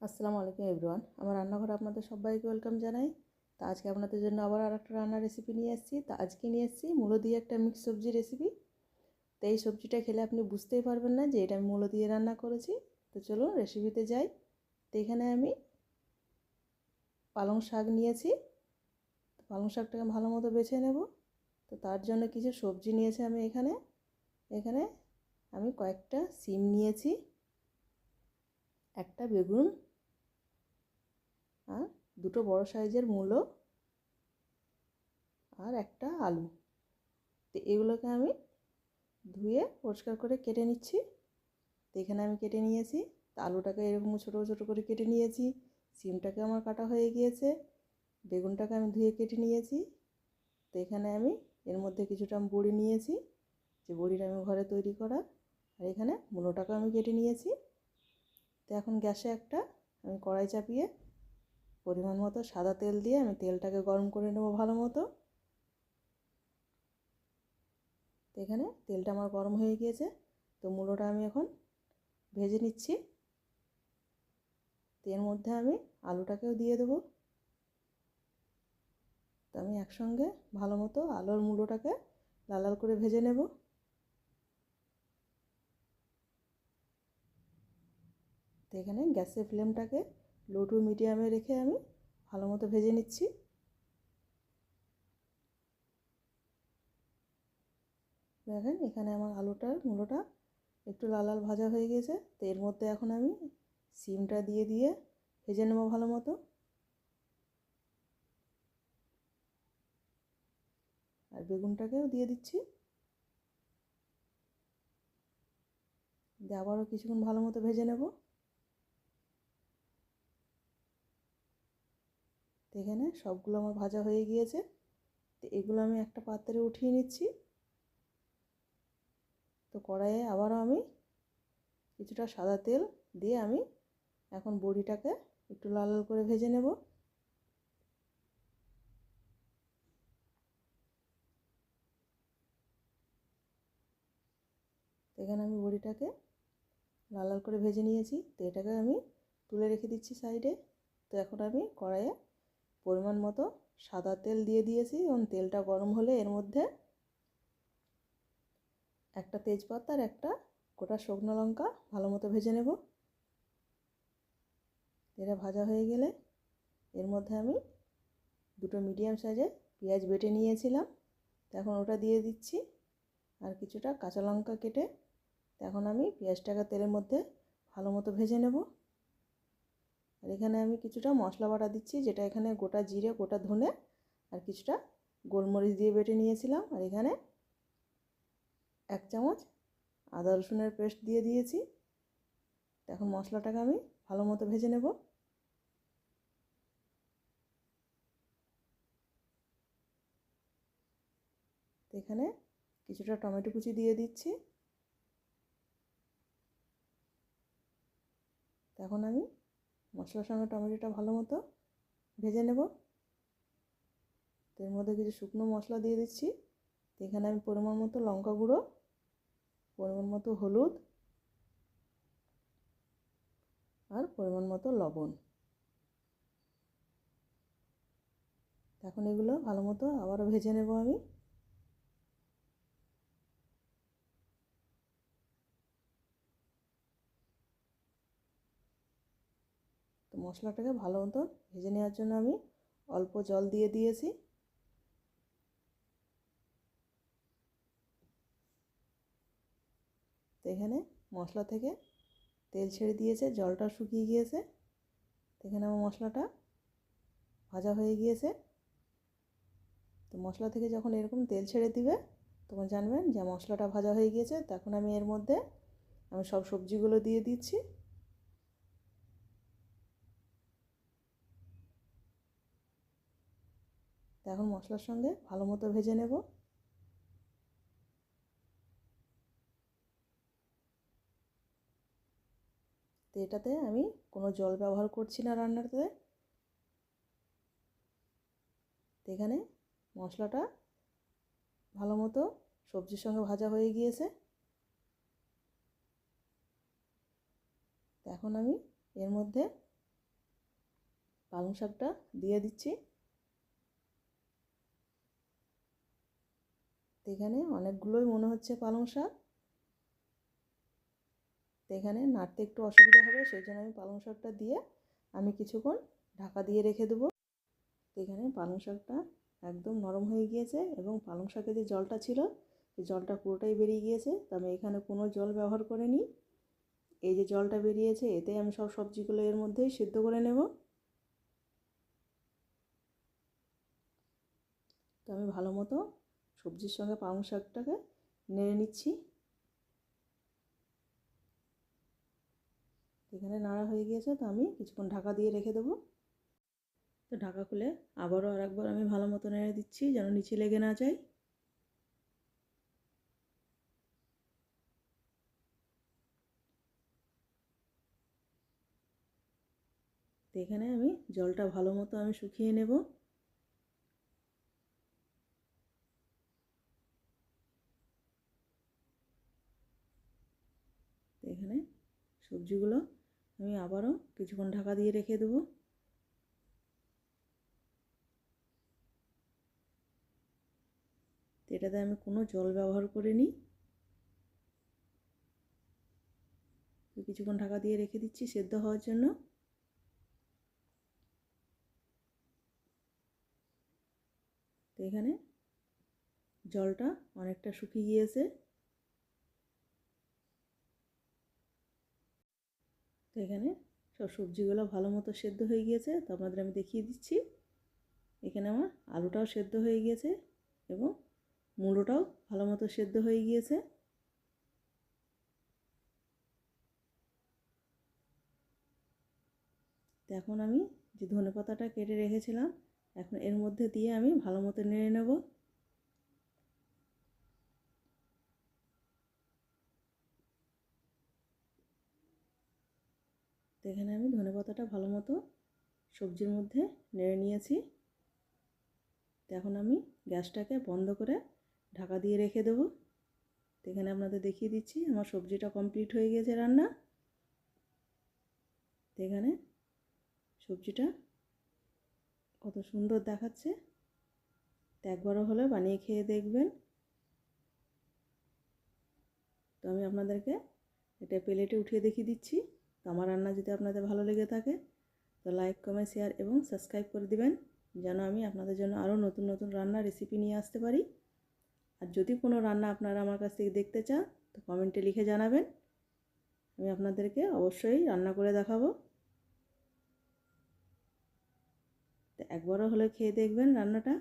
আসসালামু আলাইকুম এভরিওয়ান, আমার রান্নাঘরে আপনাদের সবাইকে ওয়েলকাম জানাই। তা আজকে আপনাদের জন্য আবার আরেকটা রান্নার রেসিপি নিয়ে এসেছি। তা আজকে নিয়ে এসেছি মূলো দিয়ে একটা মিক্স সবজি রেসিপি। তো এই সবজিটা খেলে আপনি বুঝতেই পারবেন না যে এটা আমি মূলো দিয়ে রান্না করেছি। তো চলুন রেসিপিতে যাই। তো এখানে আমি পালং শাক নিয়েছি। পালং শাকটাকে ভালো মতো বেছে নেব। তো তার জন্য কিছু সবজি নিয়েছি আমি এখানে এখানে আমি কয়েকটা সিম নিয়েছি, একটা বেগুন, আর দুটো বড় সাইজের মূলো, আর একটা আলু। তো এগুলোকে আমি ধুয়ে পরিষ্কার করে কেটে নিচ্ছি। তো এখানে আমি কেটে নিয়েছি। তো আলুটাকে এরকম ছোটো ছোটো করে কেটে নিয়েছি। সিমটাকে আমার কাটা হয়ে গিয়েছে। বেগুনটাকে আমি ধুয়ে কেটে নিয়েছি। তো এখানে আমি এর মধ্যে কিছুটা বড়ি নিয়েছি, যে বড়িটা আমি ঘরে তৈরি করা। আর এখানে মূলোটাকে আমি কেটে নিয়েছি। তো এখন গ্যাসে একটা আমি কড়াই চাপিয়ে পরিমাণ মতো সাদা তেল দিয়ে আমি তেলটাকে গরম করে নেব ভালো মতো। তো এখানে তেলটা আমার গরম হয়ে গিয়েছে। তো মূলোটা আমি এখন ভেজে নিচ্ছি। তো এর মধ্যে আমি আলুটাকেও দিয়ে দেবো। তো আমি একসঙ্গে ভালো মতো আলু আর মূলোটাকে লাল লাল করে ভেজে নেব। তো এখানে গ্যাসের ফ্লেমটাকে লো টু মিডিয়ামে রেখে আমি ভালো মতো ভেজে নিচ্ছি। দেখেন এখানে আমার আলুটার মূলোটা একটু লাল লাল ভাজা হয়ে গেছে। তো এর মধ্যে এখন আমি সিমটা দিয়ে দিয়ে ভেজে নেব ভালো মতো। আর বেগুনটাকেও দিয়ে দিচ্ছি। দিয়ে আবারও কিছুক্ষণ ভালো মতো ভেজে নেব। তো এখানে সবগুলো আমার ভাজা হয়ে গিয়েছে। তো এগুলো আমি একটা পাত্রে উঠিয়ে নিচ্ছি। তো কড়াইয়ে আবারও আমি কিছুটা সাদা তেল দিয়ে আমি এখন বড়িটাকে একটু লাল লাল করে ভেজে নেব। তো এখানে আমি বড়িটাকে লাল লাল করে ভেজে নিয়েছি। তো এটাকে আমি তুলে রেখে দিচ্ছি সাইডে। তো এখন আমি কড়াইয়ে পরিমাণ মতো সাদা তেল দিয়ে দিয়েছি এবং তেলটা গরম হলে এর মধ্যে একটা তেজপাতা আর একটা গোটা শুকনো লঙ্কা ভালো মতো ভেজে নেব। এটা ভাজা হয়ে গেলে এর মধ্যে আমি দুটো মিডিয়াম সাইজের পেঁয়াজ বেটে নিয়েছিলাম, এখন ওটা দিয়ে দিচ্ছি। আর কিছুটা কাঁচা লঙ্কা কেটে এখন আমি পেঁয়াজটাকে তেলের মধ্যে ভালো মতো ভেজে নেব। আর এখানে আমি কিছুটা মশলা বাটা দিচ্ছি, যেটা এখানে গোটা জিরে, গোটা ধনে আর কিছুটা গোলমরিচ দিয়ে বেটে নিয়েছিলাম। আর এখানে 1 চামচ আদা রসুনের পেস্ট দিয়ে দিয়েছি। এখন মশলাটাকে আমি ভালো মতো ভেজে নেব। তো এখানে কিছুটা টমেটো কুচি দিয়ে দিচ্ছি। এখন আমি মশলার সঙ্গে টমেটোটা ভালো মতো ভেজে নেব। তো এর মধ্যে কিছু শুকনো মশলা দিয়ে দিচ্ছি। তো এখানে আমি পরিমাণ মতো লঙ্কা গুঁড়ো, পরিমাণ মতো হলুদ আর পরিমাণ মতো লবণ। এখন এগুলো ভালো মতো আবারও ভেজে নেব আমি। তো মশলাটাকে ভালো মতো ভেজে নেওয়ার জন্য আমি অল্প জল দিয়ে দিয়েছি। তো এখানে মশলা থেকে তেল ছেড়ে দিয়েছে, জলটা শুকিয়ে গিয়েছে। তো এখানে আমার মশলাটা ভাজা হয়ে গিয়েছে। তো মশলা থেকে যখন এরকম তেল ছেড়ে দিবে তখন জানবেন যে মশলাটা ভাজা হয়ে গিয়েছে। তখন আমি এর মধ্যে সব সবজিগুলো দিয়ে দিচ্ছি। তো এখন মশলার সঙ্গে ভালো মতো ভেজে নেব। তো এটাতে আমি কোনো জল ব্যবহার করছি না রান্নাতে। তো এখানে মশলাটা ভালো মতো সবজির সঙ্গে ভাজা হয়ে গিয়েছে। তো এখন আমি এর মধ্যে পালং শাকটা দিয়ে দিচ্ছি। এখানে অনেকগুলোই মনে হচ্ছে পালং শাক, তো এখানে নাড়তে একটু অসুবিধা হবে, সেই জন্য আমি পালং শাকটা দিয়ে আমি কিছুক্ষণ ঢাকা দিয়ে রেখে দেবো। এখানে পালং শাকটা একদম নরম হয়ে গিয়েছে এবং পালং শাকে যে জলটা ছিল সেই জলটা পুরোটাই বেরিয়ে গিয়েছে। তো আমি এখানে কোনো জল ব্যবহার করিনি। এই যে জলটা বেরিয়েছে এতে আমি সব সবজিগুলো এর মধ্যেই সিদ্ধ করে নেব। তো আমি ভালো মতো সবজির সঙ্গে পালং শাকটাকে নেড়ে নিচ্ছি। এখানে নাড়া হয়ে গিয়েছে, তো আমি কিছুক্ষণ ঢাকা দিয়ে রেখে দেবো। তো ঢাকা খুলে আবারও আরেকবার আমি ভালো মতো নেড়ে দিচ্ছি যেন নিচে লেগে না যায়। তো এখানে আমি জলটা ভালো মতো আমি শুকিয়ে নেব। তো এখানে সবজিগুলো আমি আবারও কিছুক্ষণ ঢাকা দিয়ে রেখে দেবো। তো এটাতে আমি কোনো জল ব্যবহার করিনি। তো কিছুক্ষণ ঢাকা দিয়ে রেখে দিচ্ছি সেদ্ধ হওয়ার জন্য। তো এখানে জলটা অনেকটা শুকিয়ে গিয়েছে। তো এখানে সব সবজিগুলো ভালো মতো সেদ্ধ হয়ে গিয়েছে। তো আপনাদের আমি দেখিয়ে দিচ্ছি, এখানে আমার আলুটাও সেদ্ধ হয়ে গিয়েছে এবং মূলোটাও ভালো মতো সেদ্ধ হয়ে গিয়েছে। তো এখন আমি যে ধনেপাতাটা কেটে রেখেছিলাম এখন এর মধ্যে দিয়ে আমি ভালো মতো নেড়ে নেব। তো এখানে আমি ধনেপাতাটা ভালো মতো সবজির মধ্যে নেড়ে নিয়েছি। তো এখন আমি গ্যাসটাকে বন্ধ করে ঢাকা দিয়ে রেখে দেবো। তো এখানে আপনাদের দেখিয়ে দিচ্ছি আমার সবজিটা কমপ্লিট হয়ে গেছে রান্না। তো এখানে সবজিটা কত সুন্দর দেখাচ্ছে। তো একবারও হলে বানিয়ে খেয়ে দেখবেন। তো আমি আপনাদেরকে এটা প্লেটে উঠিয়ে দেখিয়ে দিচ্ছি। তো আমার রান্না যদি আপনাদের ভালো লেগে থাকে তো লাইক কমেন্ট শেয়ার এবং সাবস্ক্রাইব করে দিবেন, যেন আমি আপনাদের জন্য আরও নতুন নতুন রান্নার রেসিপি নিয়ে আসতে পারি। আর যদি কোনো রান্না আপনারা আমার কাছ থেকে দেখতে চান তো কমেন্টে লিখে জানাবেন, আমি আপনাদেরকে অবশ্যই রান্না করে দেখাবো। তো একবারও হলে খেয়ে দেখবেন রান্নাটা।